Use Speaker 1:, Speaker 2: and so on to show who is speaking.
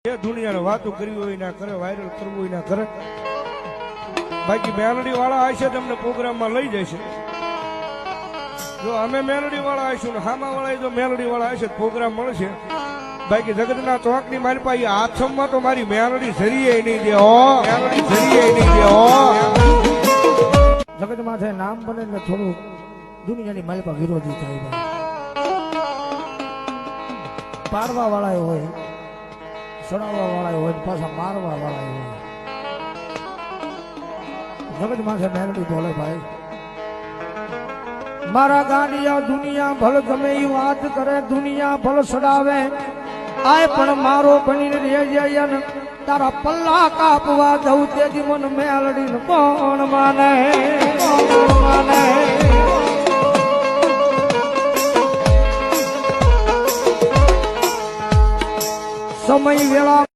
Speaker 1: જે દુનિયાને વાતો કરવી હોય ના કરે, વાયરલ કરવું હોય ના કરે. બાકી મેલોડી વાળા આવશે તમને પ્રોગ્રામમાં લઈ જશે. જો અમે મેલોડી વાળા આવીશું ને હામા વાળા જો મેલોડી વાળા આવશે પ્રોગ્રામ મળશે. બાકી જગતના ચોકની મારી પાસે આથમમાં તો મારી મેલોડી જરીએ નહીં દે હો, મેલોડી જરીએ નહીં દે હો.
Speaker 2: જગત માથે નામ બને ને થોડું દુનિયાની માલિકા વિરોધી થાય. પાડવા વાળા હોય, સડાવવા વાળા હોય, પાછા મારવા વાળા હોય. જગત માથે મેલડી બોલે ભાઈ, મારા ગાંડિયા દુનિયા ભલ ગમે એ વાત કરે, દુનિયા ભલ સડાવે, આય પણ મારો બનીને રહે જાય ને તારા પલ્લા કાપવા દઉં તેથી મન મેલડી ને કોણ માને, કોણ માને. સમય વેળા